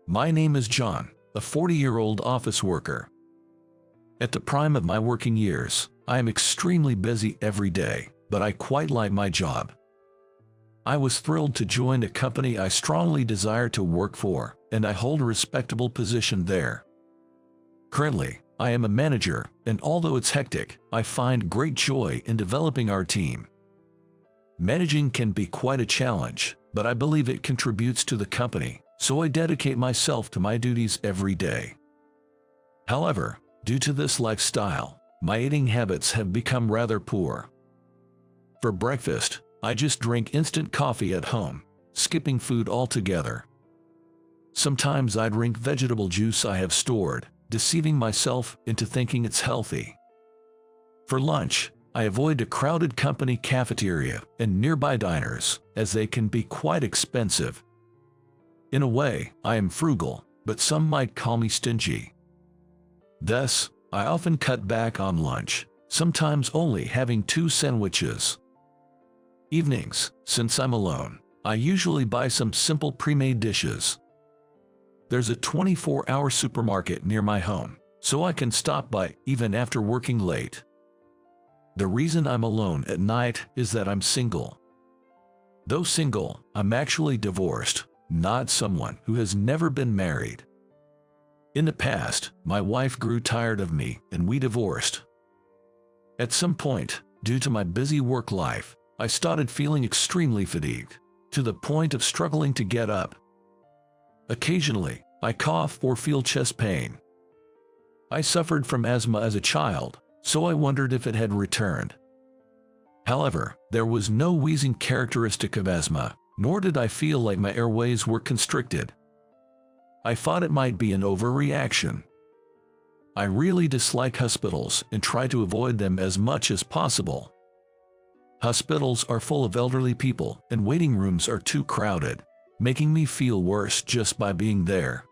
My name is John, a 40-year-old office worker. At the prime of my working years, I am extremely busy every day, but I quite like my job. I was thrilled to join a company I strongly desire to work for, and I hold a respectable position there. Currently, I am a manager, and although it's hectic, I find great joy in developing our team. Managing can be quite a challenge, but I believe it contributes to the company, so I dedicate myself to my duties every day. However, due to this lifestyle, my eating habits have become rather poor. For breakfast, I just drink instant coffee at home, skipping food altogether. Sometimes I drink vegetable juice I have stored, deceiving myself into thinking it's healthy. For lunch, I avoid a crowded company cafeteria and nearby diners, as they can be quite expensive. In a way, I am frugal, but some might call me stingy. Thus, I often cut back on lunch, sometimes only having 2 sandwiches. Evenings, since I'm alone, I usually buy some simple pre-made dishes. There's a 24-hour supermarket near my home, so I can stop by even after working late. The reason I'm alone at night is that I'm single. Though single, I'm actually divorced, not someone who has never been married. In the past, my wife grew tired of me and we divorced. At some point, due to my busy work life, I started feeling extremely fatigued, to the point of struggling to get up. Occasionally, I cough or feel chest pain. I suffered from asthma as a child, so I wondered if it had returned. However, there was no wheezing characteristic of asthma, nor did I feel like my airways were constricted. I thought it might be an overreaction. I really dislike hospitals and try to avoid them as much as possible. Hospitals are full of elderly people and waiting rooms are too crowded, making me feel worse just by being there.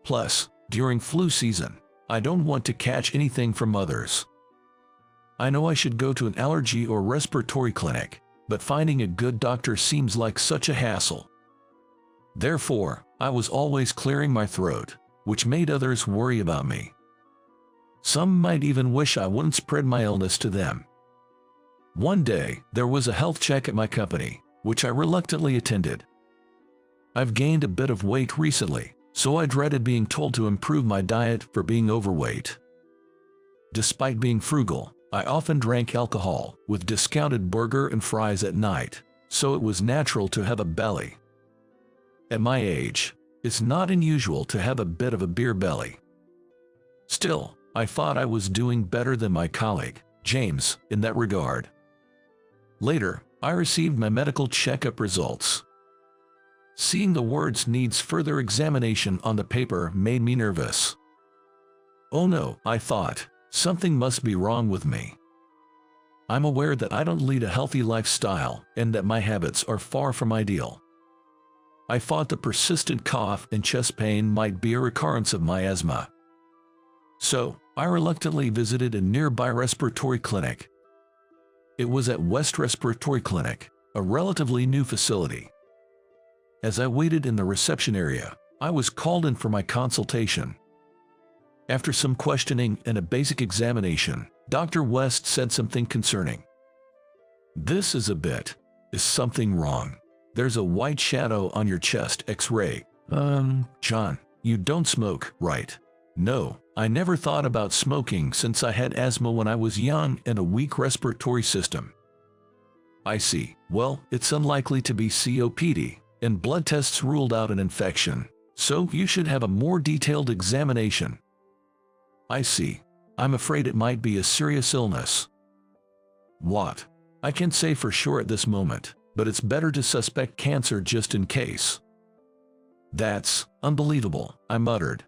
Plus, during flu season, I don't want to catch anything from others. I know I should go to an allergy or respiratory clinic, but finding a good doctor seems like such a hassle. Therefore, I was always clearing my throat, which made others worry about me. Some might even wish I wouldn't spread my illness to them. One day, there was a health check at my company, which I reluctantly attended. I've gained a bit of weight recently, so I dreaded being told to improve my diet for being overweight. Despite being frugal, I often drank alcohol with discounted burger and fries at night, so it was natural to have a belly. At my age, it's not unusual to have a bit of a beer belly. Still, I thought I was doing better than my colleague, James, in that regard. Later, I received my medical checkup results. Seeing the words "needs further examination" on the paper made me nervous. Oh no, I thought, something must be wrong with me. I'm aware that I don't lead a healthy lifestyle and that my habits are far from ideal. I thought the persistent cough and chest pain might be a recurrence of my asthma. So, I reluctantly visited a nearby respiratory clinic. It was at West Respiratory Clinic, a relatively new facility. As I waited in the reception area, I was called in for my consultation. After some questioning and a basic examination, Dr. West said something concerning. "This is a bit. Is something wrong? There's a white shadow on your chest X-ray. John, you don't smoke, right?" "No, I never thought about smoking since I had asthma when I was young and a weak respiratory system." "I see. Well, it's unlikely to be COPD, and blood tests ruled out an infection, so you should have a more detailed examination." "I see. I'm afraid it might be a serious illness." "What?" "I can't say for sure at this moment, but it's better to suspect cancer just in case." "That's unbelievable," I muttered.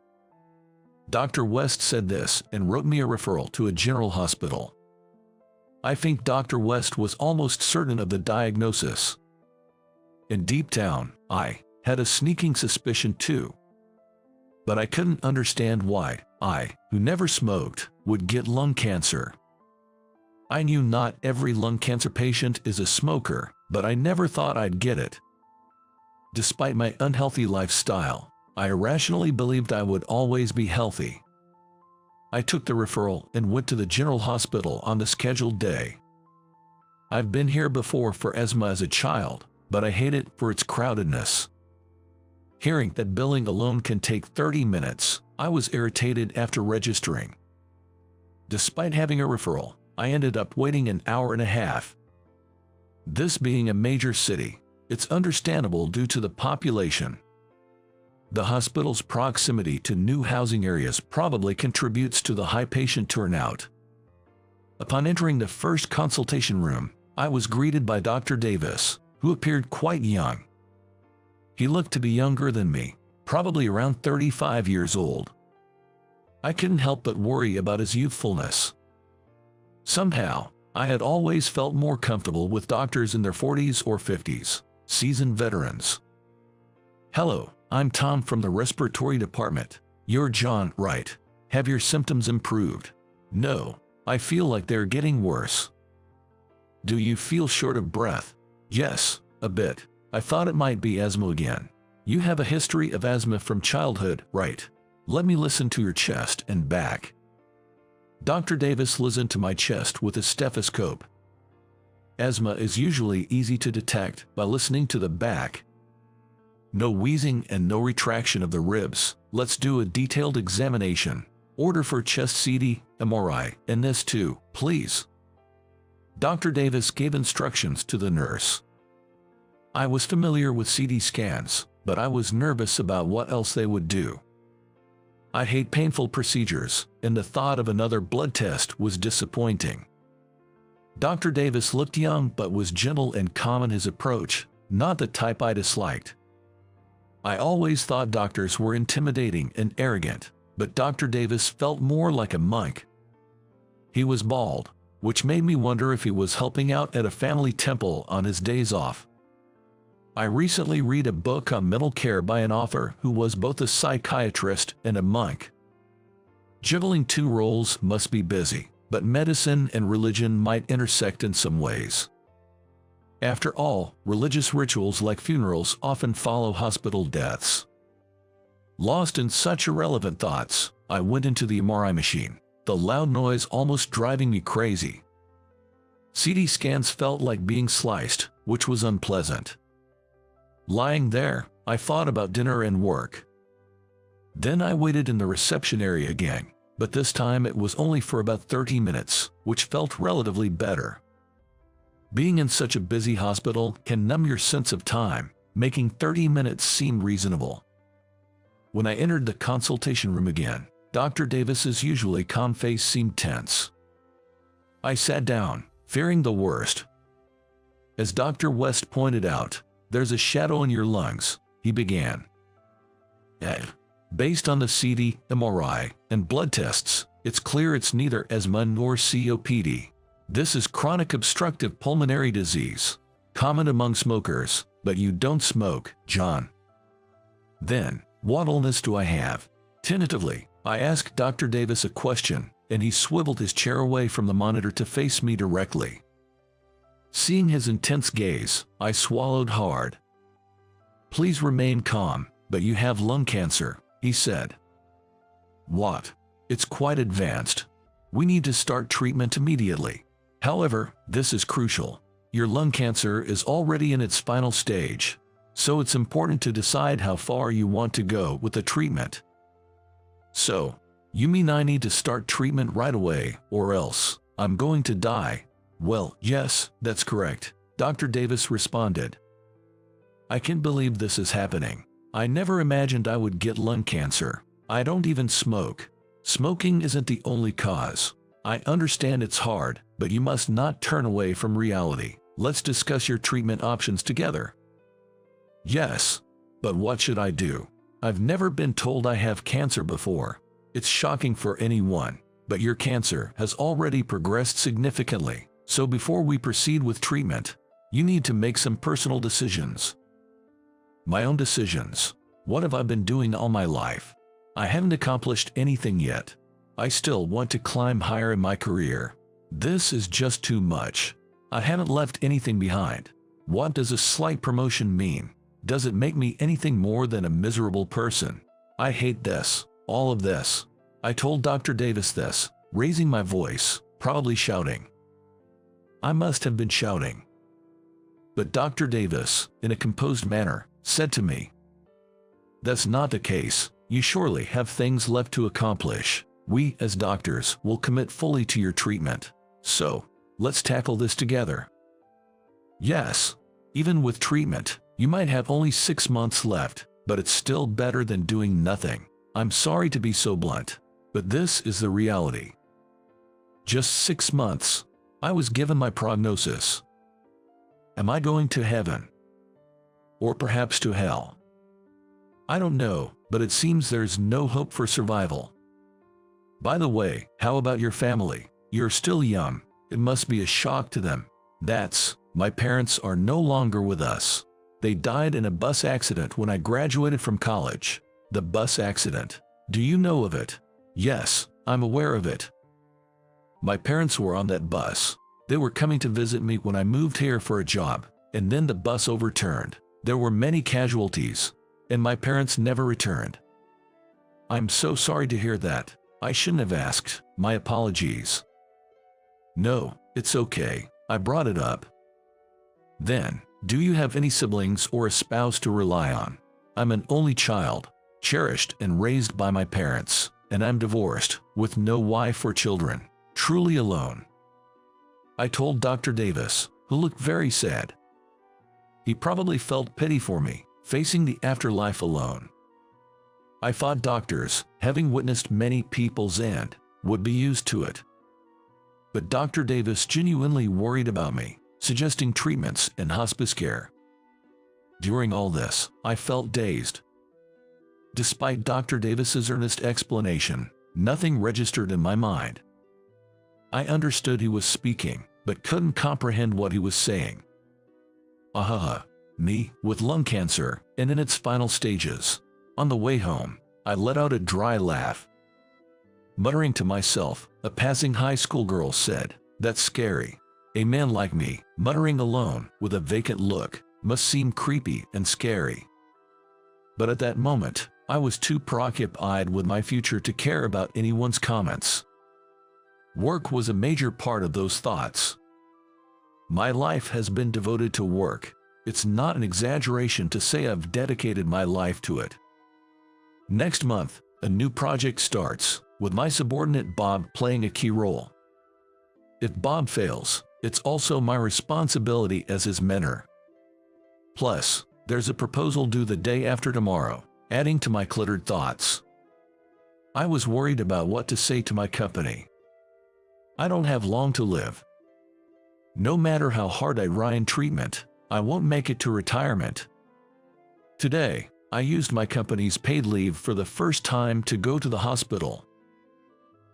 Dr. West said this and wrote me a referral to a general hospital. I think Dr. West was almost certain of the diagnosis. And deep down, I had a sneaking suspicion too. But I couldn't understand why I, who never smoked, would get lung cancer. I knew not every lung cancer patient is a smoker, but I never thought I'd get it. Despite my unhealthy lifestyle, I irrationally believed I would always be healthy. I took the referral and went to the general hospital on the scheduled day. I've been here before for asthma as a child, but I hate it for its crowdedness. Hearing that billing alone can take 30 minutes, I was irritated after registering. Despite having a referral, I ended up waiting an hour and a half. This being a major city, it's understandable due to the population. The hospital's proximity to new housing areas probably contributes to the high patient turnout. Upon entering the first consultation room, I was greeted by Dr. Davis, who appeared quite young. He looked to be younger than me, probably around 35 years old. I couldn't help but worry about his youthfulness. Somehow, I had always felt more comfortable with doctors in their 40s or 50s, seasoned veterans. "Hello, I'm Tom from the respiratory department. You're John, right? Have your symptoms improved?" "No, I feel like they're getting worse." "Do you feel short of breath?" "Yes, a bit. I thought it might be asthma again." "You have a history of asthma from childhood, right? Let me listen to your chest and back." Dr. Davis listened to my chest with a stethoscope. Asthma is usually easy to detect by listening to the back. No wheezing and no retraction of the ribs. Let's do a detailed examination. Order for chest CT, MRI, and this too, please. Dr. Davis gave instructions to the nurse. I was familiar with CT scans, but I was nervous about what else they would do. I hate painful procedures, and the thought of another blood test was disappointing. Dr. Davis looked young but was gentle and calm in his approach, not the type I disliked. I always thought doctors were intimidating and arrogant, but Dr. Davis felt more like a monk. He was bald, which made me wonder if he was helping out at a family temple on his days off. I recently read a book on mental care by an author who was both a psychiatrist and a monk. Juggling two roles must be busy, but medicine and religion might intersect in some ways. After all, religious rituals like funerals often follow hospital deaths. Lost in such irrelevant thoughts, I went into the MRI machine, the loud noise almost driving me crazy. CT scans felt like being sliced, which was unpleasant. Lying there, I thought about dinner and work. Then I waited in the reception area again, but this time it was only for about 30 minutes, which felt relatively better. Being in such a busy hospital can numb your sense of time, making 30 minutes seem reasonable. When I entered the consultation room again, Dr. Davis's usually calm face seemed tense. I sat down, fearing the worst. As Dr. West pointed out, "There's a shadow in your lungs," he began. Based on the CT, MRI, and blood tests, it's clear it's neither asthma nor COPD. This is chronic obstructive pulmonary disease, common among smokers, but you don't smoke, John. Then, what illness do I have? Tentatively, I asked Dr. Davis a question, and he swiveled his chair away from the monitor to face me directly. Seeing his intense gaze, I swallowed hard. "Please remain calm, but you have lung cancer," he said. "What? It's quite advanced. We need to start treatment immediately. However, this is crucial. Your lung cancer is already in its final stage, so it's important to decide how far you want to go with the treatment." "So, you mean I need to start treatment right away, or else I'm going to die?" "Well, yes, that's correct," Dr. Davis responded. "I can't believe this is happening. I never imagined I would get lung cancer. I don't even smoke. Smoking isn't the only cause. I understand it's hard, but you must not turn away from reality. Let's discuss your treatment options together." "Yes, but what should I do? I've never been told I have cancer before. It's shocking for anyone, but your cancer has already progressed significantly. So before we proceed with treatment, you need to make some personal decisions." "My own decisions? What have I been doing all my life? I haven't accomplished anything yet. I still want to climb higher in my career. This is just too much. I haven't left anything behind. What does a slight promotion mean? Does it make me anything more than a miserable person? I hate this, all of this. I told Dr. Davis this, raising my voice, probably shouting. I must have been shouting. But Dr. Davis, in a composed manner, said to me, "That's not the case. You surely have things left to accomplish. We, as doctors, will commit fully to your treatment. So, let's tackle this together." Yes, even with treatment, you might have only 6 months left, but it's still better than doing nothing. I'm sorry to be so blunt, but this is the reality. Just 6 months. I was given my prognosis. Am I going to heaven? Or perhaps to hell? I don't know, but it seems there's no hope for survival. By the way, how about your family? You're still young. It must be a shock to them. My parents are no longer with us. They died in a bus accident when I graduated from college. The bus accident. Do you know of it? Yes, I'm aware of it. My parents were on that bus. They were coming to visit me when I moved here for a job, and then the bus overturned. There were many casualties, and my parents never returned. I'm so sorry to hear that. I shouldn't have asked. My apologies. No, it's okay. I brought it up. Then, do you have any siblings or a spouse to rely on? I'm an only child, cherished and raised by my parents, and I'm divorced, with no wife or children, truly alone. I told Dr. Davis, who looked very sad. He probably felt pity for me, facing the afterlife alone. I thought doctors, having witnessed many people's end, would be used to it. But Dr. Davis genuinely worried about me, suggesting treatments and hospice care. During all this, I felt dazed. Despite Dr. Davis's earnest explanation, nothing registered in my mind. I understood he was speaking, but couldn't comprehend what he was saying. Me, with lung cancer, and in its final stages. On the way home, I let out a dry laugh. Muttering to myself, a passing high school girl said, "That's scary." A man like me, muttering alone, with a vacant look, must seem creepy and scary. But at that moment, I was too preoccupied with my future to care about anyone's comments. Work was a major part of those thoughts. My life has been devoted to work. It's not an exaggeration to say I've dedicated my life to it. Next month, a new project starts, with my subordinate Bob playing a key role. If Bob fails, it's also my responsibility as his mentor. Plus, there's a proposal due the day after tomorrow, adding to my cluttered thoughts. I was worried about what to say to my company. I don't have long to live. No matter how hard I try in treatment, I won't make it to retirement. Today, I used my company's paid leave for the first time to go to the hospital.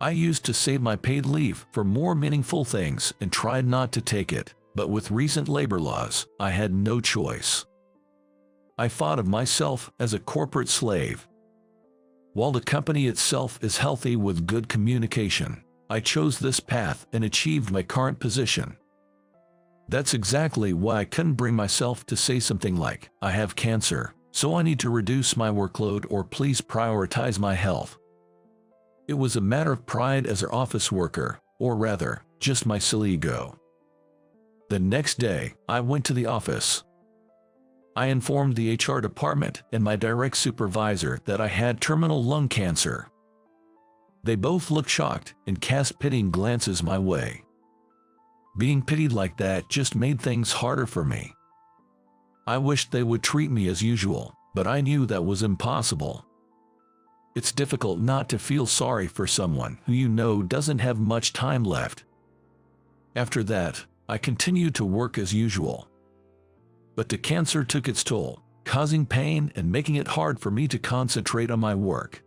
I used to save my paid leave for more meaningful things and tried not to take it, but with recent labor laws, I had no choice. I thought of myself as a corporate slave. While the company itself is healthy with good communication, I chose this path and achieved my current position. That's exactly why I couldn't bring myself to say something like, "I have cancer, so I need to reduce my workload or please prioritize my health." It was a matter of pride as an office worker, or rather, just my silly ego. The next day, I went to the office. I informed the HR department and my direct supervisor that I had terminal lung cancer. They both looked shocked and cast pitying glances my way. Being pitied like that just made things harder for me. I wished they would treat me as usual, but I knew that was impossible. It's difficult not to feel sorry for someone who you know doesn't have much time left. After that, I continued to work as usual. But the cancer took its toll, causing pain and making it hard for me to concentrate on my work.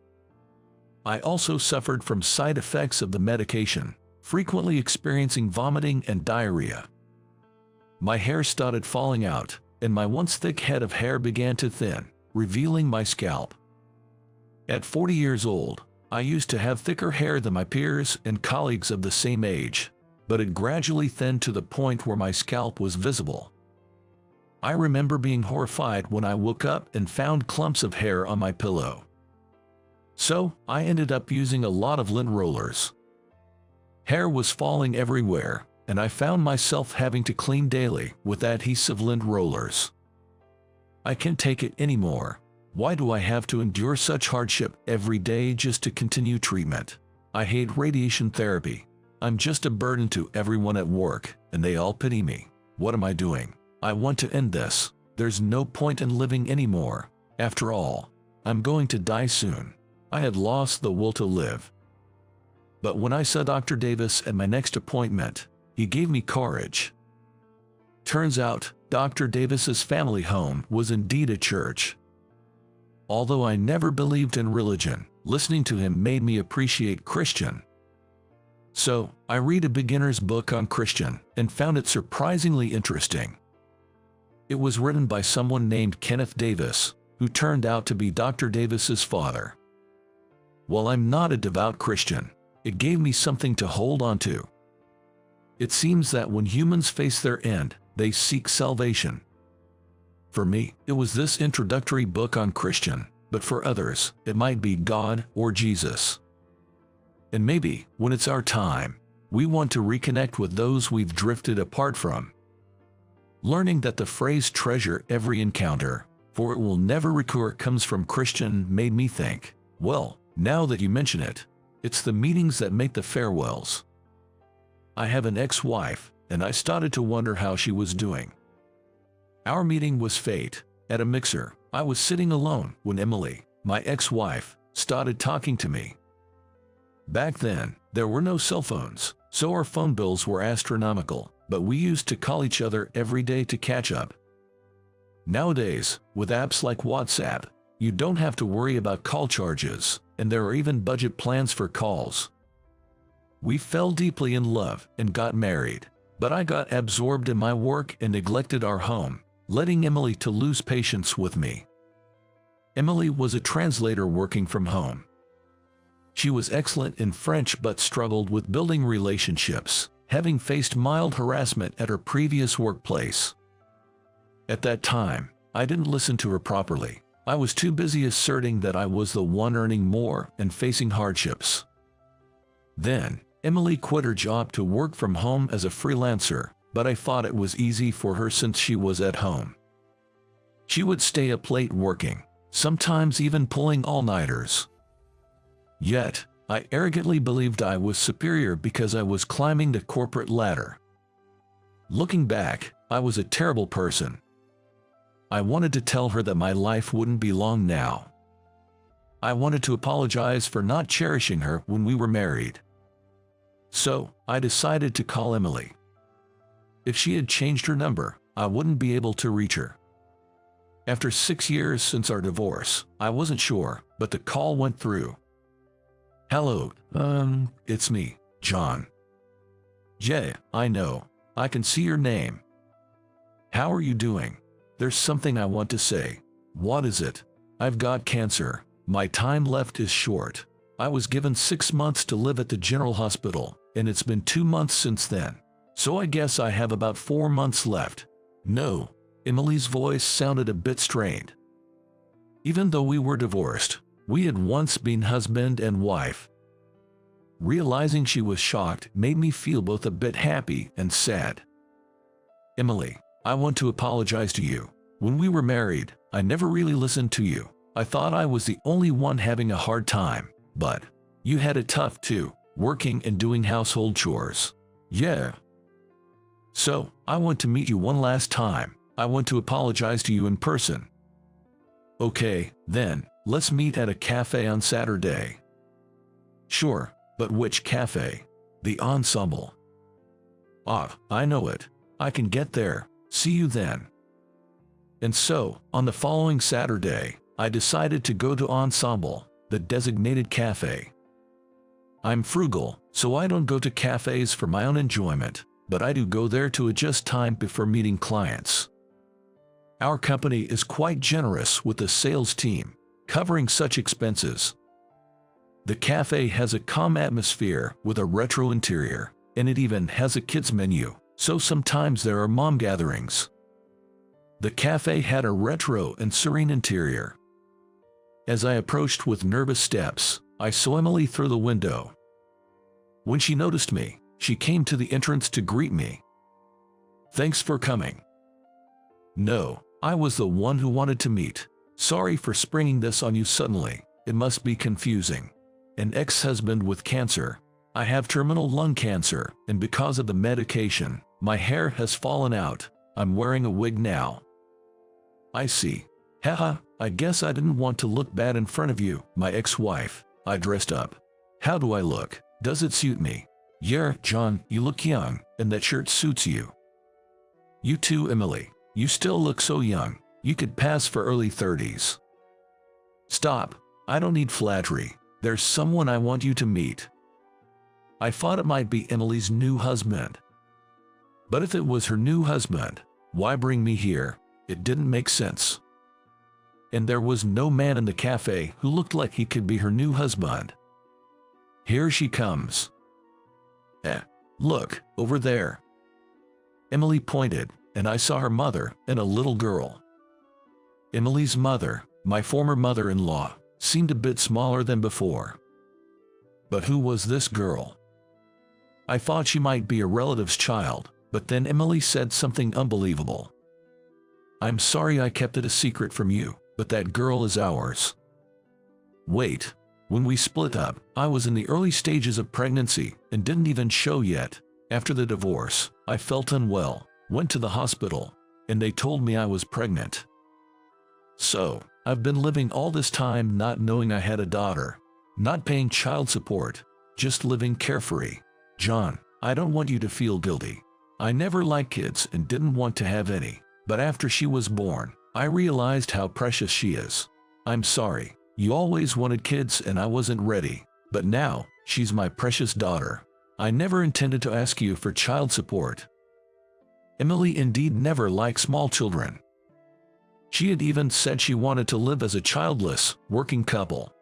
I also suffered from side effects of the medication, frequently experiencing vomiting and diarrhea. My hair started falling out, and my once thick head of hair began to thin, revealing my scalp. At 40 years old, I used to have thicker hair than my peers and colleagues of the same age, but it gradually thinned to the point where my scalp was visible. I remember being horrified when I woke up and found clumps of hair on my pillow. So I ended up using a lot of lint rollers. Hair was falling everywhere, and I found myself having to clean daily with adhesive lint rollers. I can't take it anymore. Why do I have to endure such hardship every day just to continue treatment? I hate radiation therapy. I'm just a burden to everyone at work, and they all pity me. What am I doing? I want to end this. There's no point in living anymore. After all, I'm going to die soon. I had lost the will to live. But when I saw Dr. Davis at my next appointment, he gave me courage. Turns out, Dr. Davis's family home was indeed a church. Although I never believed in religion, listening to him made me appreciate Christian. So, I read a beginner's book on Christian and found it surprisingly interesting. It was written by someone named Kenneth Davis, who turned out to be Dr. Davis's father. While I'm not a devout Christian, it gave me something to hold on to. It seems that when humans face their end, they seek salvation. For me, it was this introductory book on Christian, but for others, it might be God or Jesus. And maybe, when it's our time, we want to reconnect with those we've drifted apart from. Learning that the phrase treasure every encounter, for it will never recur, comes from Christian made me think, well, now that you mention it, it's the meetings that make the farewells. I have an ex-wife, and I started to wonder how she was doing. Our meeting was fate. At a mixer, I was sitting alone when Emily, my ex-wife, started talking to me. Back then, there were no cell phones, so our phone bills were astronomical, but we used to call each other every day to catch up. Nowadays, with apps like WhatsApp, you don't have to worry about call charges, and there are even budget plans for calls. We fell deeply in love and got married, but I got absorbed in my work and neglected our home, letting Emily to lose patience with me. Emily was a translator working from home. She was excellent in French but struggled with building relationships, having faced mild harassment at her previous workplace. At that time, I didn't listen to her properly. I was too busy asserting that I was the one earning more and facing hardships. Then, Emily quit her job to work from home as a freelancer, but I thought it was easy for her since she was at home. She would stay up late working, sometimes even pulling all-nighters. Yet, I arrogantly believed I was superior because I was climbing the corporate ladder. Looking back, I was a terrible person. I wanted to tell her that my life wouldn't be long now. I wanted to apologize for not cherishing her when we were married. So, I decided to call Emily. If she had changed her number, I wouldn't be able to reach her. After 6 years since our divorce, I wasn't sure, but the call went through. Hello, it's me, John. Yeah, I know. I can see your name. How are you doing? There's something I want to say. What is it? I've got cancer. My time left is short. I was given 6 months to live at the general hospital, and it's been 2 months since then. So I guess I have about 4 months left. No. Emily's voice sounded a bit strained. Even though we were divorced, we had once been husband and wife. Realizing she was shocked made me feel both a bit happy and sad. Emily, I want to apologize to you. When we were married, I never really listened to you. I thought I was the only one having a hard time, but you had it tough too, working and doing household chores. Yeah. So, I want to meet you one last time. I want to apologize to you in person. Okay, then, let's meet at a cafe on Saturday. Sure, but which cafe? The Ensemble. Ah, I know it. I can get there. See you then. And so, on the following Saturday, I decided to go to Ensemble, the designated cafe. I'm frugal, so I don't go to cafes for my own enjoyment, but I do go there to adjust time before meeting clients. Our company is quite generous with the sales team, covering such expenses. The cafe has a calm atmosphere with a retro interior, and it even has a kids menu, so sometimes there are mom gatherings. The cafe had a retro and serene interior. As I approached with nervous steps, I saw Emily through the window. When she noticed me, she came to the entrance to greet me. "Thanks for coming." "No, I was the one who wanted to meet. Sorry for springing this on you suddenly. It must be confusing. An ex-husband with cancer. I have terminal lung cancer, and because of the medication, my hair has fallen out. I'm wearing a wig now." "I see. Haha, I guess I didn't want to look bad in front of you, my ex-wife. I dressed up. How do I look? Does it suit me?" "Yeah, John, you look young, and that shirt suits you." "You too, Emily. You still look so young. You could pass for early 30s. "Stop. I don't need flattery. There's someone I want you to meet." I thought it might be Emily's new husband. But if it was her new husband, why bring me here? It didn't make sense. And there was no man in the cafe who looked like he could be her new husband. Here she comes. Look, over there." Emily pointed, and I saw her mother and a little girl. Emily's mother, my former mother-in-law, seemed a bit smaller than before. But who was this girl? I thought she might be a relative's child, but then Emily said something unbelievable. "I'm sorry I kept it a secret from you, but that girl is ours." Wait. When we split up, I was in the early stages of pregnancy and didn't even show yet. After the divorce, I felt unwell, went to the hospital, and they told me I was pregnant. So, I've been living all this time not knowing I had a daughter, not paying child support, just living carefree. John, I don't want you to feel guilty. I never liked kids and didn't want to have any, but after she was born, I realized how precious she is. I'm sorry. You always wanted kids and I wasn't ready, but now, she's my precious daughter. I never intended to ask you for child support." Emily indeed never liked small children. She had even said she wanted to live as a childless, working couple.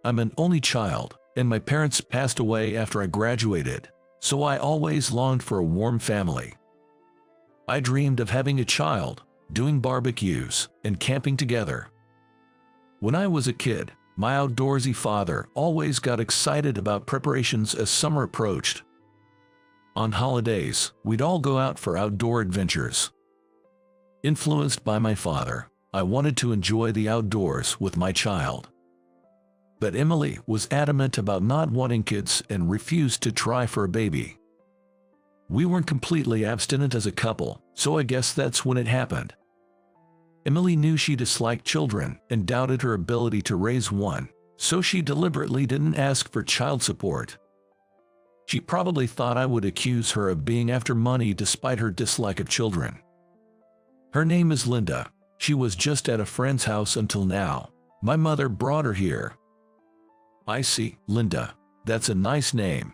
"I'm an only child, and my parents passed away after I graduated, so I always longed for a warm family. I dreamed of having a child, doing barbecues, and camping together. When I was a kid, my outdoorsy father always got excited about preparations as summer approached. On holidays, we'd all go out for outdoor adventures. Influenced by my father, I wanted to enjoy the outdoors with my child. But Emily was adamant about not wanting kids and refused to try for a baby. We weren't completely abstinent as a couple, so I guess that's when it happened. Emily knew she disliked children and doubted her ability to raise one, so she deliberately didn't ask for child support. She probably thought I would accuse her of being after money despite her dislike of children. Her name is Linda. She was just at a friend's house until now. My mother brought her here." "I see, Linda. That's a nice name.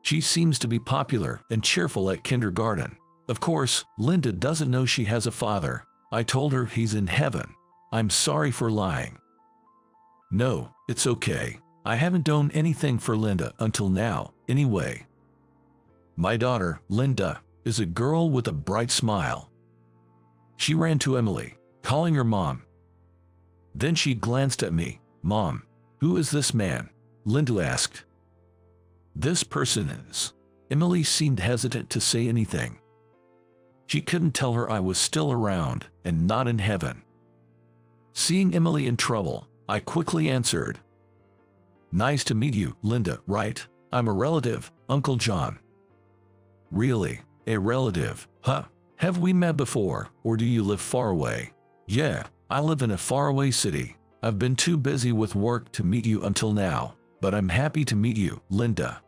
She seems to be popular and cheerful at kindergarten. Of course, Linda doesn't know she has a father. I told her he's in heaven. I'm sorry for lying." "No, it's okay. I haven't done anything for Linda until now, anyway. My daughter, Linda, is a girl with a bright smile." She ran to Emily, calling her mom. Then she glanced at me. "Mom, who is this man?" Linda asked. "This person is." Emily seemed hesitant to say anything. She couldn't tell her I was still around and not in heaven. Seeing Emily in trouble, I quickly answered. "Nice to meet you, Linda, right? I'm a relative, Uncle John." "Really? A relative? Huh? Have we met before, or do you live far away?" "Yeah, I live in a faraway city. I've been too busy with work to meet you until now, but I'm happy to meet you, Linda."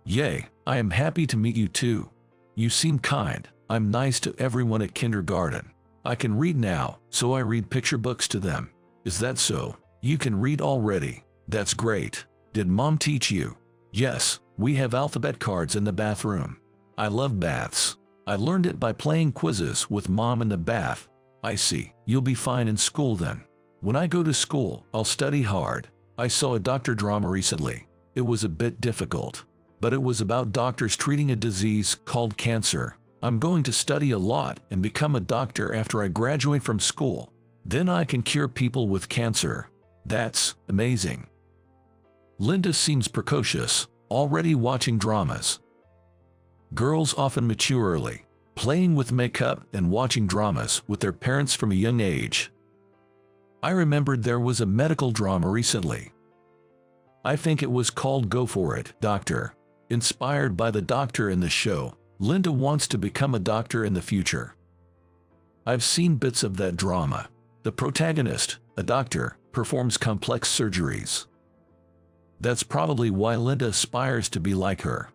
"Yay, I am happy to meet you too. You seem kind. I'm nice to everyone at kindergarten. I can read now, so I read picture books to them." "Is that so? You can read already? That's great. Did Mom teach you?" "Yes, we have alphabet cards in the bathroom. I love baths. I learned it by playing quizzes with Mom in the bath." "I see. You'll be fine in school then." "When I go to school, I'll study hard. I saw a doctor drama recently. It was a bit difficult, but it was about doctors treating a disease called cancer. I'm going to study a lot and become a doctor after I graduate from school. Then I can cure people with cancer. That's amazing. Linda seems precocious, already watching dramas. Girls often mature early, playing with makeup and watching dramas with their parents from a young age. I remembered there was a medical drama recently. I think it was called Go For It, Doctor. Inspired by the doctor in the show, Linda wants to become a doctor in the future. I've seen bits of that drama. The protagonist, a doctor, performs complex surgeries. That's probably why Linda aspires to be like her.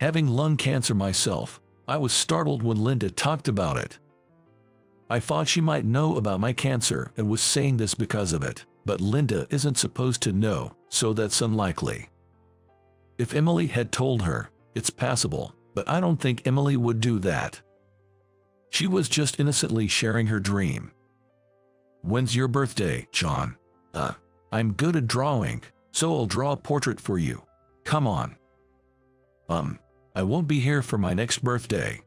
Having lung cancer myself, I was startled when Linda talked about it. I thought she might know about my cancer and was saying this because of it, but Linda isn't supposed to know, so that's unlikely. If Emily had told her, it's passable, but I don't think Emily would do that. She was just innocently sharing her dream. When's your birthday, John? I'm good at drawing, so I'll draw a portrait for you. Come on. I won't be here for my next birthday.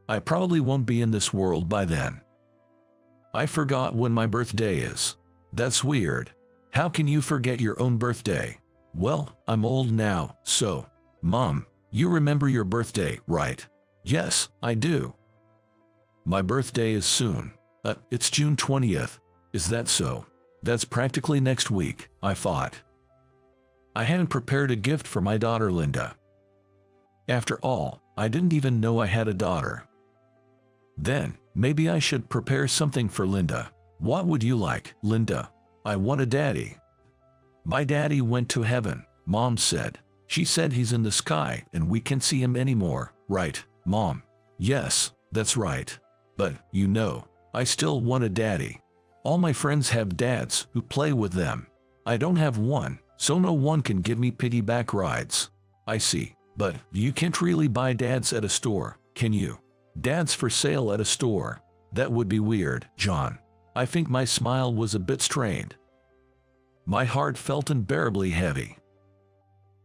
I probably won't be in this world by then. I forgot when my birthday is. That's weird. How can you forget your own birthday? Well, I'm old now, so. Mom, you remember your birthday, right? Yes, I do. My birthday is soon. It's June 20th. Is that so? That's practically next week, I thought. I hadn't prepared a gift for my daughter Linda. After all, I didn't even know I had a daughter. Then, maybe I should prepare something for Linda. What would you like, Linda? I want a daddy. My daddy went to heaven, Mom said. She said he's in the sky and we can't see him anymore, right, Mom? Yes, that's right. But, you know, I still want a daddy. All my friends have dads who play with them. I don't have one, so no one can give me piggyback rides. I see. But you can't really buy dads at a store, can you? Dads for sale at a store. That would be weird, John. I think my smile was a bit strained. My heart felt unbearably heavy.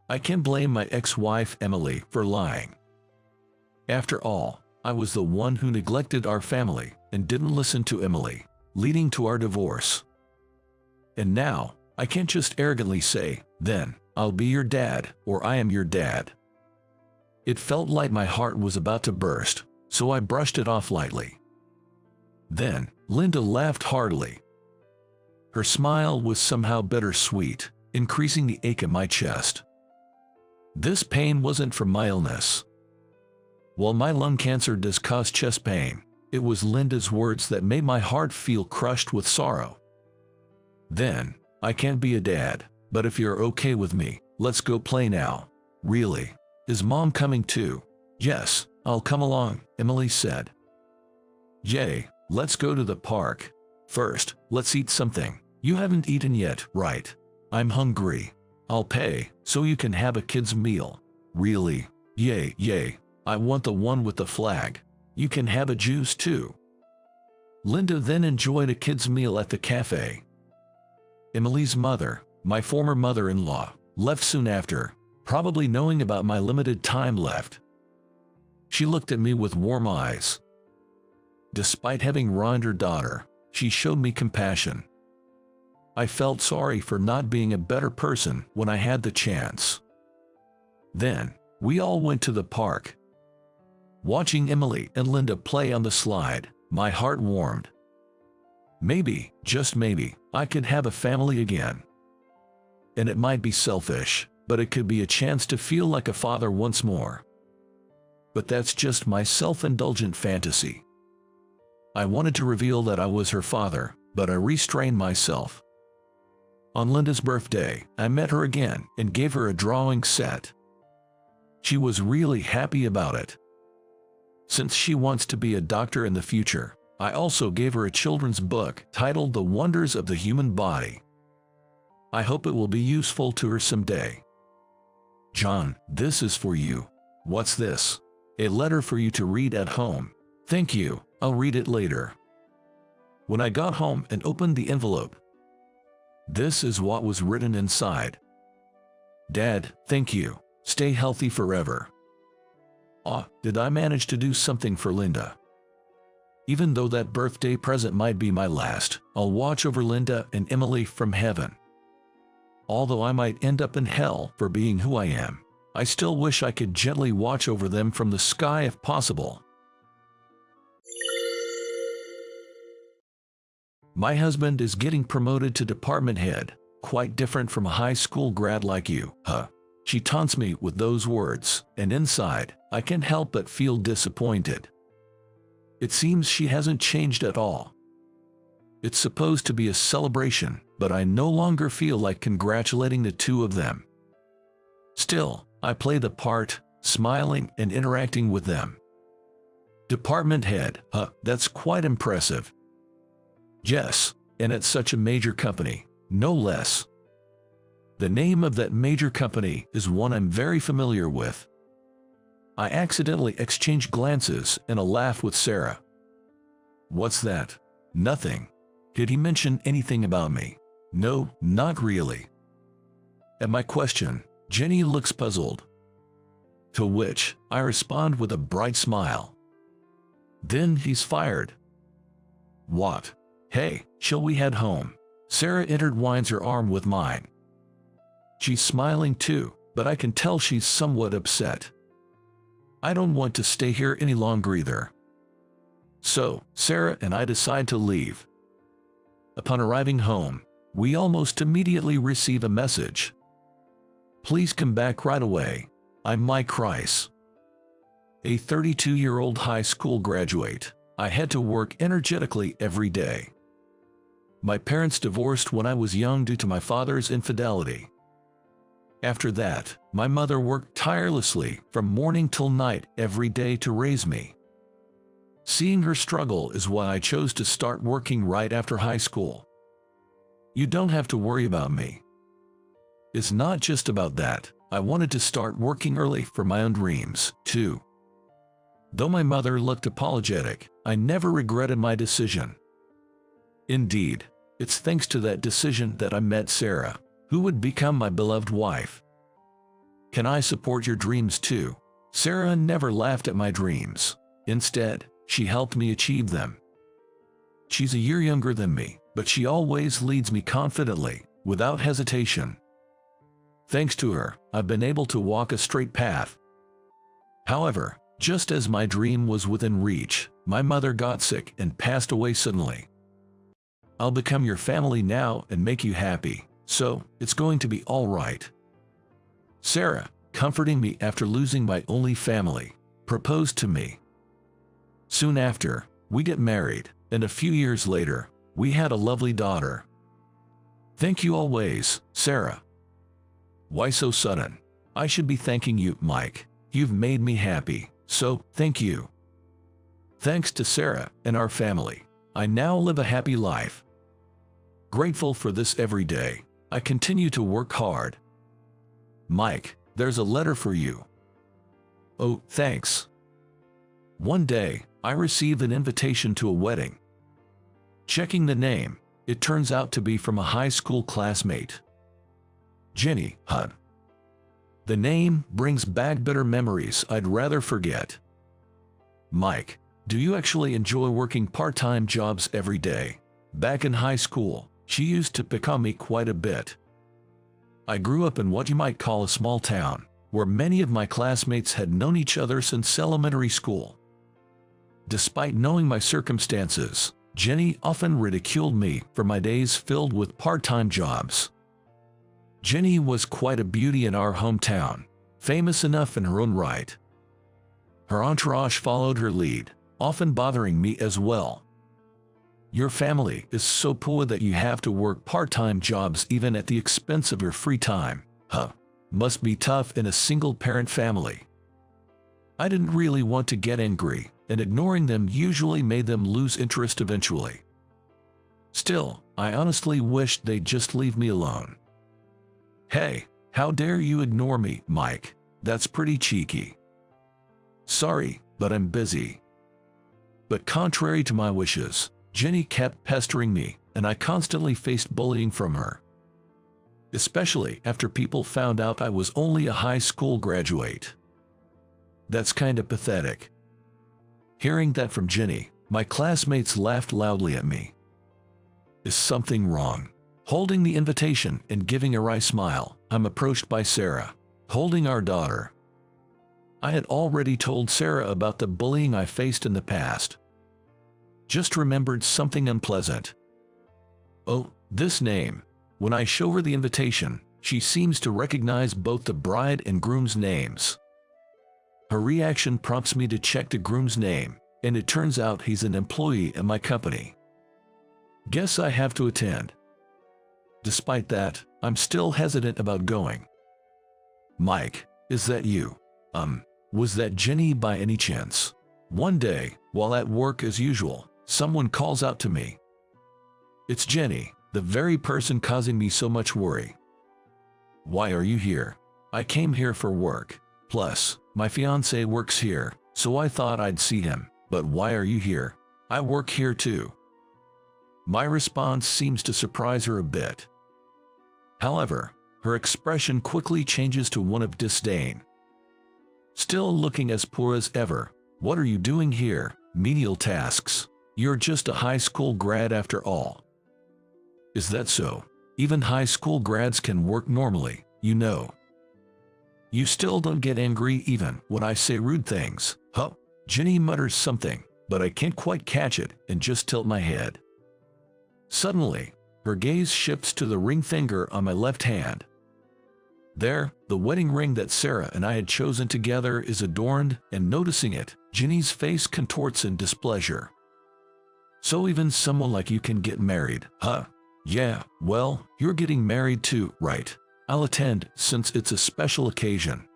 I can't blame my ex-wife Emily for lying. After all, I was the one who neglected our family and didn't listen to Emily, leading to our divorce. And now, I can't just arrogantly say, then, I'll be your dad, or I am your dad. It felt like my heart was about to burst, so I brushed it off lightly. Then, Linda laughed heartily. Her smile was somehow bittersweet, increasing the ache in my chest. This pain wasn't from my illness. While my lung cancer does cause chest pain, it was Linda's words that made my heart feel crushed with sorrow. Then, I can't be a dad, but if you're okay with me, let's go play now. Really? Is Mom coming too? Yes, I'll come along, Emily said. Yay, let's go to the park. First, let's eat something. You haven't eaten yet, right? I'm hungry. I'll pay, so you can have a kid's meal. Really? Yay, yay. I want the one with the flag. You can have a juice too. Linda then enjoyed a kid's meal at the cafe. Emily's mother, my former mother-in-law, left soon after, probably knowing about my limited time left. She looked at me with warm eyes. Despite having ruined her daughter, she showed me compassion. I felt sorry for not being a better person when I had the chance. Then, we all went to the park. Watching Emily and Linda play on the slide, my heart warmed. Maybe, just maybe, I could have a family again. And it might be selfish, but it could be a chance to feel like a father once more. But that's just my self-indulgent fantasy. I wanted to reveal that I was her father, but I restrained myself. On Linda's birthday, I met her again and gave her a drawing set. She was really happy about it. Since she wants to be a doctor in the future, I also gave her a children's book titled The Wonders of the Human Body. I hope it will be useful to her someday. John, this is for you. What's this? A letter for you to read at home. Thank you, I'll read it later. When I got home and opened the envelope, this is what was written inside. Dad, thank you. Stay healthy forever. Did I manage to do something for Linda? Even though that birthday present might be my last, I'll watch over Linda and Emily from heaven. Although I might end up in hell for being who I am, I still wish I could gently watch over them from the sky if possible. My husband is getting promoted to department head, quite different from a high school grad like you, huh? She taunts me with those words, and inside, I can't help but feel disappointed. It seems she hasn't changed at all. It's supposed to be a celebration, but I no longer feel like congratulating the two of them. Still, I play the part, smiling and interacting with them. Department head, huh? That's quite impressive. Yes, and at such a major company, no less. The name of that major company is one I'm very familiar with. I accidentally exchange glances and a laugh with Sarah. What's that? Nothing. Did he mention anything about me? No, not really. At my question, Jenny looks puzzled. To which I respond with a bright smile. Then he's fired. What? Hey, shall we head home? Sarah intertwines her arm with mine. She's smiling too, but I can tell she's somewhat upset. I don't want to stay here any longer either. So, Sarah and I decide to leave. Upon arriving home, we almost immediately receive a message. Please come back right away. I'm Mike Rice. A 32-year-old high school graduate. I had to work energetically every day. My parents divorced when I was young due to my father's infidelity. After that, my mother worked tirelessly from morning till night every day to raise me. Seeing her struggle is why I chose to start working right after high school. You don't have to worry about me. It's not just about that. I wanted to start working early for my own dreams, too. Though my mother looked apologetic, I never regretted my decision. Indeed, it's thanks to that decision that I met Sarah, who would become my beloved wife. Can I support your dreams too? Sarah never laughed at my dreams. Instead, she helped me achieve them. She's a year younger than me, but she always leads me confidently, without hesitation. Thanks to her, I've been able to walk a straight path. However, just as my dream was within reach, my mother got sick and passed away suddenly. I'll become your family now and make you happy, so it's going to be all right. Sarah, comforting me after losing my only family, proposed to me. Soon after, we get married, and a few years later, we had a lovely daughter. Thank you always, Sarah. Why so sudden? I should be thanking you, Mike. You've made me happy, so thank you. Thanks to Sarah and our family, I now live a happy life. Grateful for this every day, I continue to work hard. Mike, there's a letter for you. Oh, thanks. One day, I received an invitation to a wedding. Checking the name, it turns out to be from a high school classmate. Jenny, huh? The name brings back bitter memories I'd rather forget. Mike, do you actually enjoy working part-time jobs every day? Back in high school, she used to pick on me quite a bit. I grew up in what you might call a small town, where many of my classmates had known each other since elementary school. Despite knowing my circumstances, Jenny often ridiculed me for my days filled with part-time jobs. Jenny was quite a beauty in our hometown, famous enough in her own right. Her entourage followed her lead, often bothering me as well. Your family is so poor that you have to work part-time jobs even at the expense of your free time, huh? Must be tough in a single-parent family. I didn't really want to get angry, and ignoring them usually made them lose interest eventually. Still, I honestly wished they'd just leave me alone. Hey, how dare you ignore me, Mike? That's pretty cheeky. Sorry, but I'm busy. But contrary to my wishes, Jenny kept pestering me, and I constantly faced bullying from her. Especially after people found out I was only a high school graduate. That's kinda pathetic. Hearing that from Jenny, My classmates laughed loudly at me. Is something wrong? Holding the invitation and giving a wry smile, I'm approached by Sarah, holding our daughter. I had already told Sarah about the bullying I faced in the past. Just remembered something unpleasant. Oh, this name. When I show her the invitation, she seems to recognize both the bride and groom's names. Her reaction prompts me to check the groom's name, and it turns out he's an employee at my company. Guess I have to attend. Despite that, I'm still hesitant about going. Mike, is that you? Was that Jenny by any chance? One day, while at work as usual, someone calls out to me. It's Jenny, the very person causing me so much worry. Why are you here? I came here for work. Plus, my fiancé works here, so I thought I'd see him. But why are you here? I work here too. My response seems to surprise her a bit. However, her expression quickly changes to one of disdain. Still looking as poor as ever, what are you doing here? Menial tasks. You're just a high school grad after all. Is that so? Even high school grads can work normally, you know. You still don't get angry even when I say rude things, huh? Jenny mutters something, but I can't quite catch it and just tilt my head. Suddenly, her gaze shifts to the ring finger on my left hand. There, the wedding ring that Sarah and I had chosen together is adorned, and noticing it, Jenny's face contorts in displeasure. So even someone like you can get married, huh? Yeah, well, you're getting married too, right? I'll attend since it's a special occasion.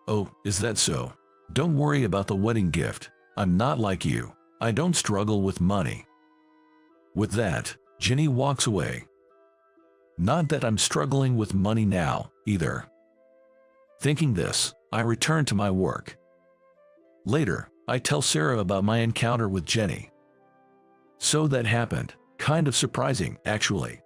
Oh, is that so? Don't worry about the wedding gift. I'm not like you. I don't struggle with money. With that, Jenny walks away. Not that I'm struggling with money now, either. Thinking this, I return to my work. Later, I tell Sarah about my encounter with Jenny. So that happened. Kind of surprising, actually.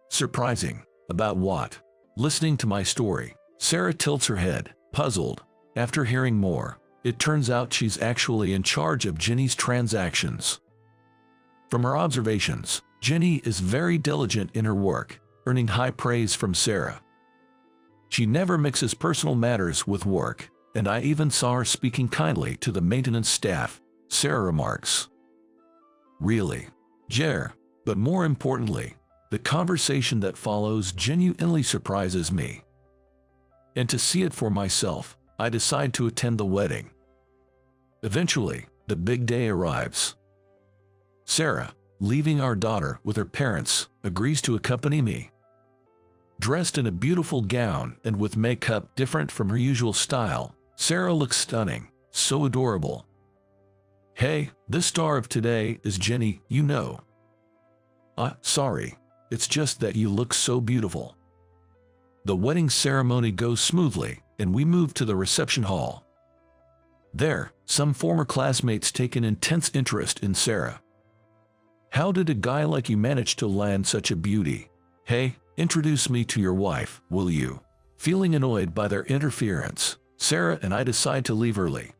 Surprising? About what? Listening to my story, Sarah tilts her head, puzzled. After hearing more, it turns out she's actually in charge of Jenny's transactions. From her observations, Jenny is very diligent in her work, earning high praise from Sarah. She never mixes personal matters with work, and I even saw her speaking kindly to the maintenance staff, Sarah remarks. Really? Jer, but more importantly, the conversation that follows genuinely surprises me. And to see it for myself, I decide to attend the wedding. Eventually, the big day arrives. Sarah, leaving our daughter with her parents, agrees to accompany me. Dressed in a beautiful gown and with makeup different from her usual style, Sarah looks stunning, so adorable. Hey, the star of today is Jenny, you know. Sorry, it's just that you look so beautiful. The wedding ceremony goes smoothly, and we move to the reception hall. There, some former classmates take an intense interest in Sarah. How did a guy like you manage to land such a beauty? Hey, introduce me to your wife, will you? Feeling annoyed by their interference, Sarah and I decide to leave early.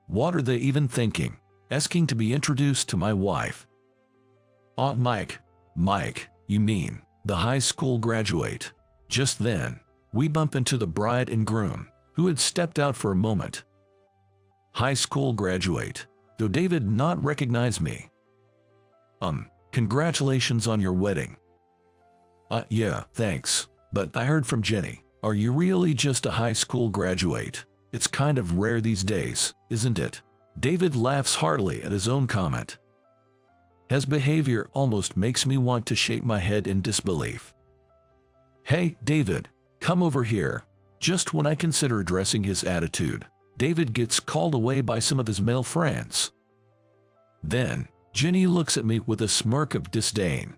What are they even thinking? Asking to be introduced to my wife. Mike, you mean, the high school graduate. Just then, we bump into the bride and groom, who had stepped out for a moment. High school graduate, though David not recognize me. Congratulations on your wedding. Yeah, thanks, but I heard from Jenny. Are you really just a high school graduate? It's kind of rare these days, isn't it? David laughs heartily at his own comment. His behavior almost makes me want to shake my head in disbelief. Hey, David, come over here. Just when I consider addressing his attitude, David gets called away by some of his male friends. Then, Jenny looks at me with a smirk of disdain.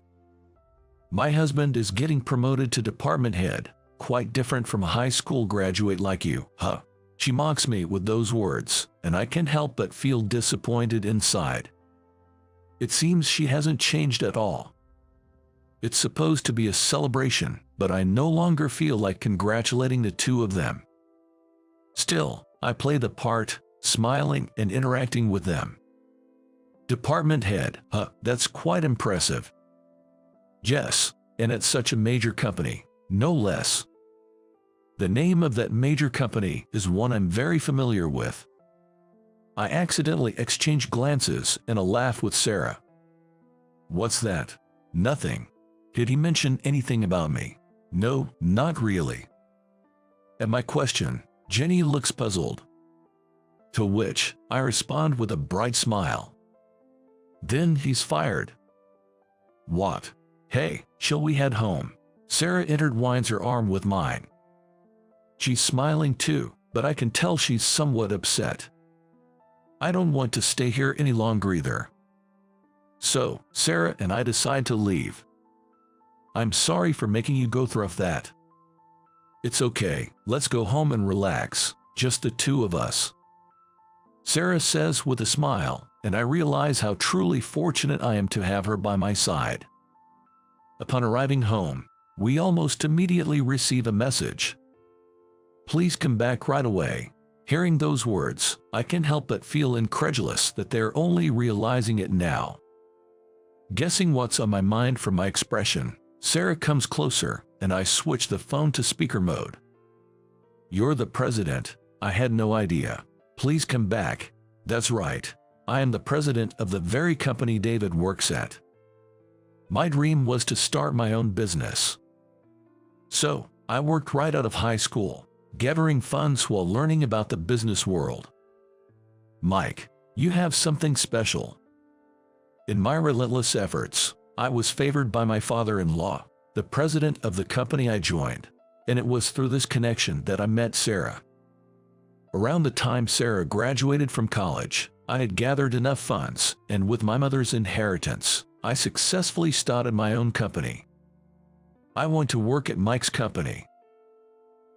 My husband is getting promoted to department head, quite different from a high school graduate like you, huh? She mocks me with those words, and I can't help but feel disappointed inside. It seems she hasn't changed at all. It's supposed to be a celebration, but I no longer feel like congratulating the two of them. Still, I play the part, smiling and interacting with them. Department head, huh, that's quite impressive. Yes, and at such a major company, no less. The name of that major company is one I'm very familiar with. I accidentally exchanged glances and a laugh with Sarah. What's that? Nothing. Did he mention anything about me? No, not really. At my question, Jenny looks puzzled. To which I respond with a bright smile. Then he's fired. What? Hey, shall we head home? Sarah intertwines her arm with mine. She's smiling too, but I can tell she's somewhat upset. I don't want to stay here any longer either. So, Sarah and I decide to leave. I'm sorry for making you go through that. It's okay, let's go home and relax, just the two of us. Sarah says with a smile, and I realize how truly fortunate I am to have her by my side. Upon arriving home, we almost immediately receive a message. Please come back right away. Hearing those words, I can't help but feel incredulous that they're only realizing it now. Guessing what's on my mind from my expression, Sarah comes closer, and I switch the phone to speaker mode. You're the president. I had no idea. Please come back. That's right. I am the president of the very company David works at. My dream was to start my own business. So, I worked right out of high school, gathering funds while learning about the business world. Mike, you have something special. In my relentless efforts, I was favored by my father-in-law, the president of the company I joined, and it was through this connection that I met Sarah. Around the time Sarah graduated from college, I had gathered enough funds, and with my mother's inheritance, I successfully started my own company. I want to work at Mike's company.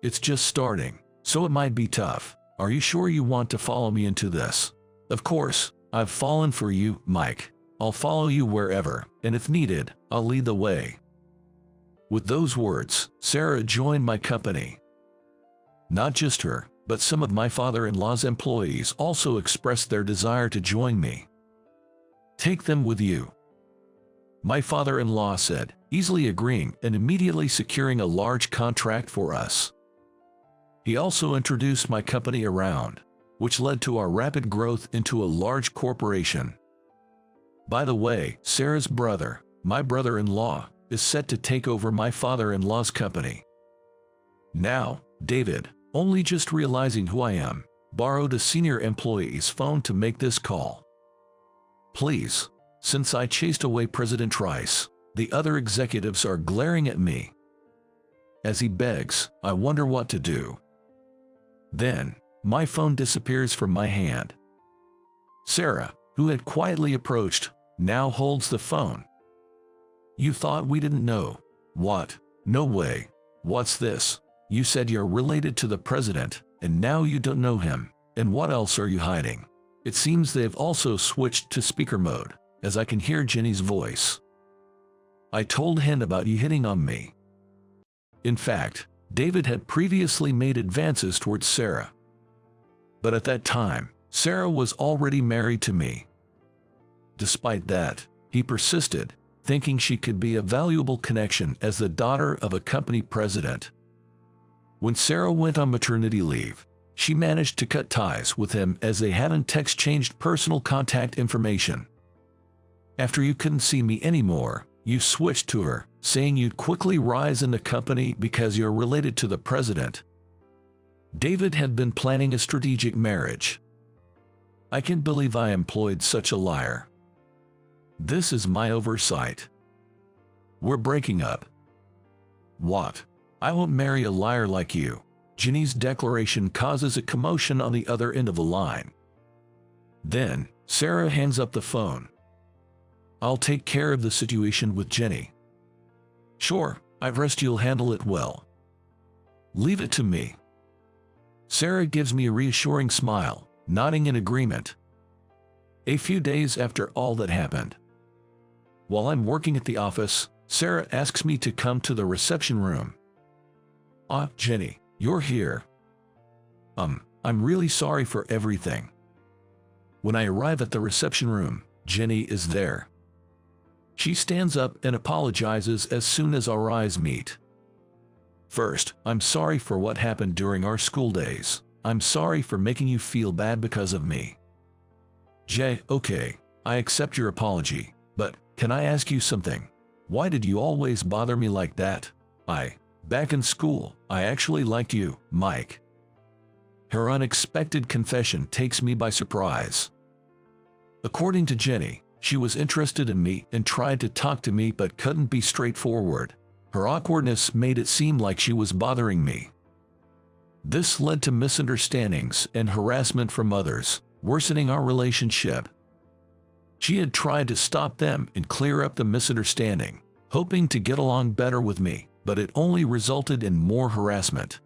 It's just starting, so it might be tough. Are you sure you want to follow me into this? Of course, I've fallen for you, Mike. I'll follow you wherever, and if needed, I'll lead the way. With those words, Sarah joined my company. Not just her, but some of my father-in-law's employees also expressed their desire to join me. Take them with you. My father-in-law said, easily agreeing and immediately securing a large contract for us. He also introduced my company around, which led to our rapid growth into a large corporation. By the way, Sarah's brother, my brother-in-law, is set to take over my father-in-law's company. Now, David, only just realizing who I am, borrowed a senior employee's phone to make this call. Please, since I chased away President Rice, the other executives are glaring at me. As he begs, I wonder what to do. Then, my phone disappears from my hand. Sarah, who had quietly approached, now holds the phone. You thought we didn't know. What? No way. What's this? You said you're related to the president, and now you don't know him. And what else are you hiding? It seems they've also switched to speaker mode, as I can hear Jenny's voice. I told Hen about you hitting on me. In fact, David had previously made advances towards Sarah. But at that time, Sarah was already married to me. Despite that, he persisted, thinking she could be a valuable connection as the daughter of a company president. When Sarah went on maternity leave, she managed to cut ties with him as they hadn't exchanged personal contact information. After you couldn't see me anymore, you switched to her, saying you'd quickly rise in the company because you're related to the president. David had been planning a strategic marriage. I can't believe I employed such a liar. This is my oversight. We're breaking up. What? I won't marry a liar like you. Jenny's declaration causes a commotion on the other end of the line. Then, Sarah hangs up the phone. I'll take care of the situation with Jenny. Sure, I trust you'll handle it well. Leave it to me. Sarah gives me a reassuring smile, nodding in agreement. A few days after all that happened, while I'm working at the office, Sarah asks me to come to the reception room. Ah, Jenny, you're here. I'm really sorry for everything. When I arrive at the reception room, Jenny is there. She stands up and apologizes as soon as our eyes meet. First, I'm sorry for what happened during our school days. I'm sorry for making you feel bad because of me. Jay, okay, I accept your apology, but can I ask you something? Why did you always bother me like that? Back in school, I actually liked you, Mike. Her unexpected confession takes me by surprise. According to Jenny, she was interested in me and tried to talk to me but couldn't be straightforward. Her awkwardness made it seem like she was bothering me. This led to misunderstandings and harassment from others, worsening our relationship. She had tried to stop them and clear up the misunderstanding, hoping to get along better with me, but it only resulted in more harassment.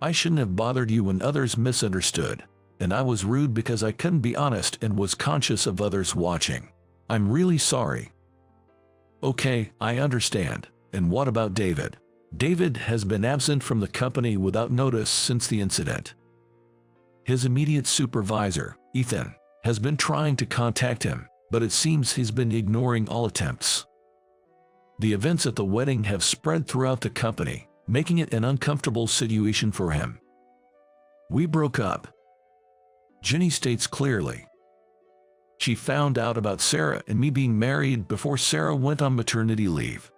I shouldn't have bothered you when others misunderstood, and I was rude because I couldn't be honest and was conscious of others watching. I'm really sorry. Okay, I understand. And what about David? David has been absent from the company without notice since the incident. His immediate supervisor, Ethan, has been trying to contact him, but it seems he's been ignoring all attempts. The events at the wedding have spread throughout the company, making it an uncomfortable situation for him. We broke up. Jenny states clearly. She found out about Sarah and me being married before Sarah went on maternity leave.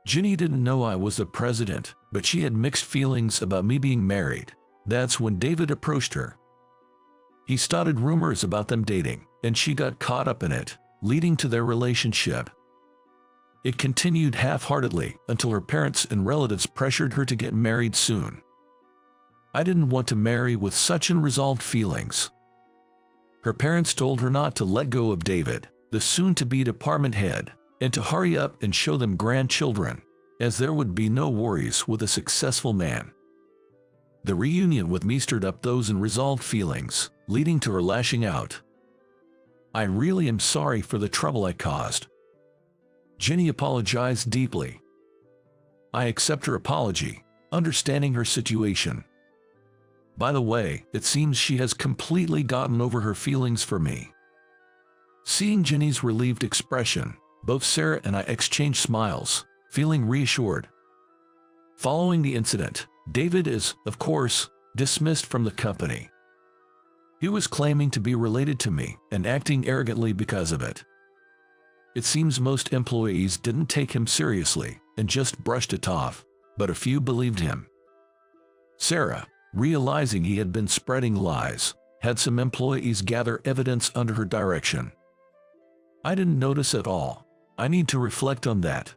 Jenny didn't know I was the president, but she had mixed feelings about me being married. That's when David approached her. He started rumors about them dating, and she got caught up in it, leading to their relationship. It continued half-heartedly until her parents and relatives pressured her to get married soon. I didn't want to marry with such unresolved feelings. Her parents told her not to let go of David, the soon-to-be department head, and to hurry up and show them grandchildren, as there would be no worries with a successful man. The reunion with me stirred up those unresolved feelings, leading to her lashing out. I really am sorry for the trouble I caused. Jenny apologized deeply. I accept her apology, understanding her situation. By the way, it seems she has completely gotten over her feelings for me. Seeing Jenny's relieved expression, both Sarah and I exchanged smiles, feeling reassured. Following the incident, David is, of course, dismissed from the company. He was claiming to be related to me and acting arrogantly because of it. It seems most employees didn't take him seriously and just brushed it off, but a few believed him. Sarah, realizing he had been spreading lies, had some employees gather evidence under her direction. I didn't notice at all. I need to reflect on that.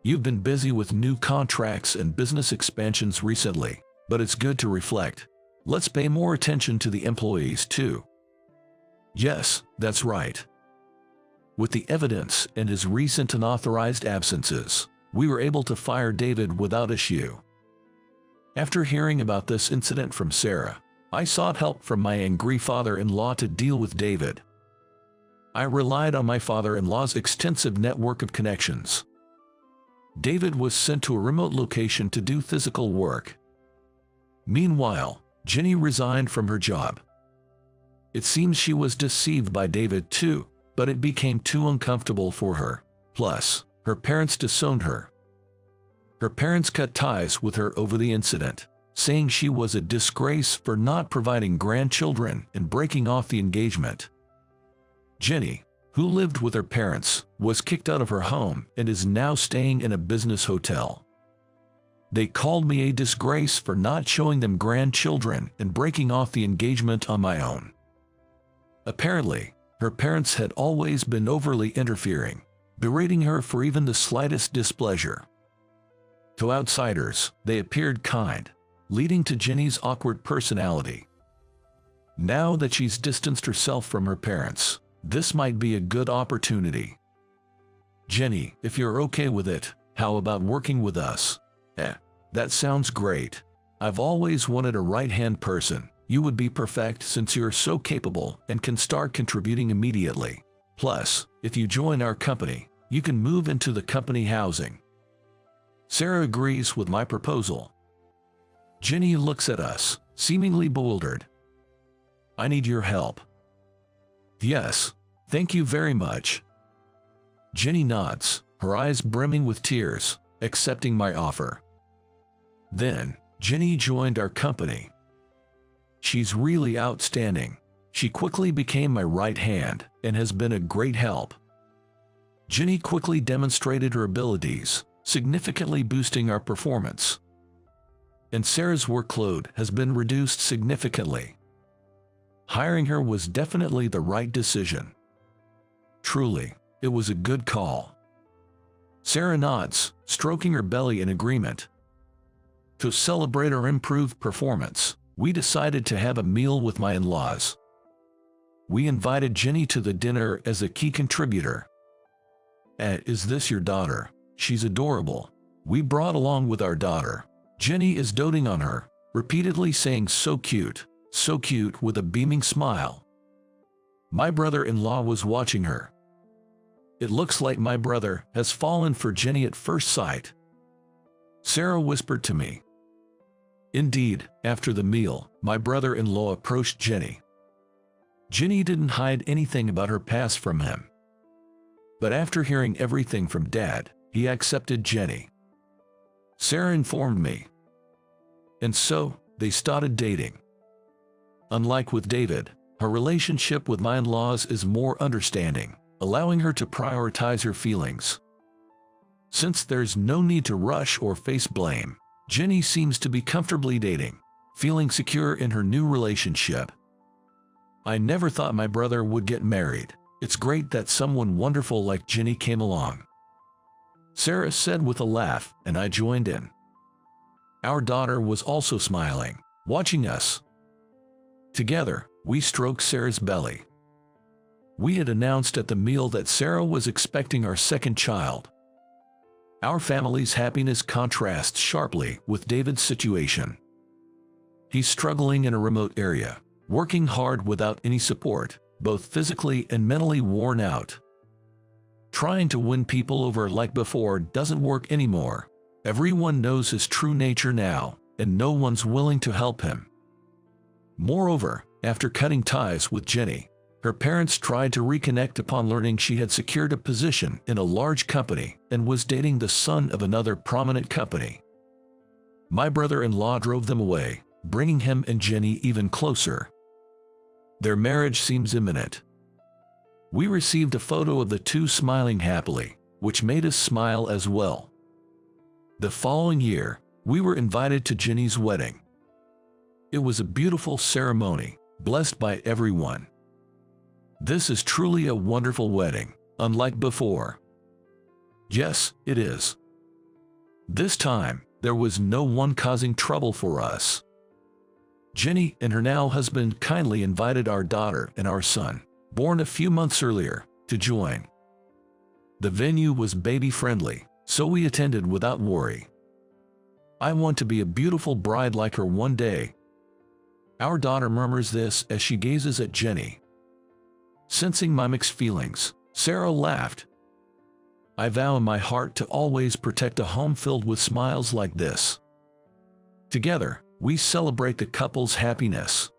You've been busy with new contracts and business expansions recently, but it's good to reflect. Let's pay more attention to the employees too. Yes, that's right. With the evidence and his recent unauthorized absences, we were able to fire David without issue. After hearing about this incident from Sarah, I sought help from my angry father-in-law to deal with David. I relied on my father-in-law's extensive network of connections. David was sent to a remote location to do physical work. Meanwhile, Jenny resigned from her job. It seems she was deceived by David too, but it became too uncomfortable for her. Plus, her parents disowned her. Her parents cut ties with her over the incident, saying she was a disgrace for not providing grandchildren and breaking off the engagement. Jenny, who lived with her parents, was kicked out of her home and is now staying in a business hotel. They called me a disgrace for not showing them grandchildren and breaking off the engagement on my own. Apparently, her parents had always been overly interfering, berating her for even the slightest displeasure. To outsiders, they appeared kind, leading to Jenny's awkward personality. Now that she's distanced herself from her parents, this might be a good opportunity. Jenny, if you're okay with it, how about working with us? That sounds great. I've always wanted a right-hand person. You would be perfect since you're so capable and can start contributing immediately. Plus, if you join our company, you can move into the company housing. Sarah agrees with my proposal. Jenny looks at us, seemingly bewildered. I need your help. Yes, thank you very much. Jenny nods, her eyes brimming with tears, accepting my offer. Then, Jenny joined our company. She's really outstanding. She quickly became my right hand and has been a great help. Jenny quickly demonstrated her abilities, significantly boosting our performance. And Sarah's workload has been reduced significantly. Hiring her was definitely the right decision. Truly, it was a good call. Sarah nods, stroking her belly in agreement. To celebrate our improved performance, we decided to have a meal with my in-laws. We invited Jenny to the dinner as a key contributor. Is this your daughter? She's adorable. We brought along with our daughter. Jenny is doting on her, repeatedly saying so cute with a beaming smile. My brother-in-law was watching her. It looks like my brother has fallen for Jenny at first sight. Sarah whispered to me. Indeed, after the meal, my brother-in-law approached Jenny. Jenny didn't hide anything about her past from him. But after hearing everything from Dad, he accepted Jenny. Sarah informed me. And so, they started dating. Unlike with David, her relationship with my in-laws is more understanding, allowing her to prioritize her feelings. Since there's no need to rush or face blame, Jenny seems to be comfortably dating, feeling secure in her new relationship. I never thought my brother would get married. It's great that someone wonderful like Jenny came along. Sarah said with a laugh, and I joined in. Our daughter was also smiling, watching us. Together, we stroked Sarah's belly. We had announced at the meal that Sarah was expecting our second child. Our family's happiness contrasts sharply with David's situation. He's struggling in a remote area, working hard without any support, both physically and mentally worn out. Trying to win people over like before doesn't work anymore. Everyone knows his true nature now, and no one's willing to help him. Moreover, after cutting ties with Jenny, her parents tried to reconnect upon learning she had secured a position in a large company and was dating the son of another prominent company. My brother-in-law drove them away, bringing him and Jenny even closer. Their marriage seems imminent. We received a photo of the two smiling happily, which made us smile as well. The following year, we were invited to Jenny's wedding. It was a beautiful ceremony, blessed by everyone. This is truly a wonderful wedding, unlike before. Yes, it is. This time, there was no one causing trouble for us. Jenny and her now husband kindly invited our daughter and our son, born a few months earlier, to join. The venue was baby-friendly, so we attended without worry. I want to be a beautiful bride like her one day. Our daughter murmurs this as she gazes at Jenny. Sensing my mixed feelings, Sarah laughed. I vow in my heart to always protect a home filled with smiles like this. Together, we celebrate the couple's happiness.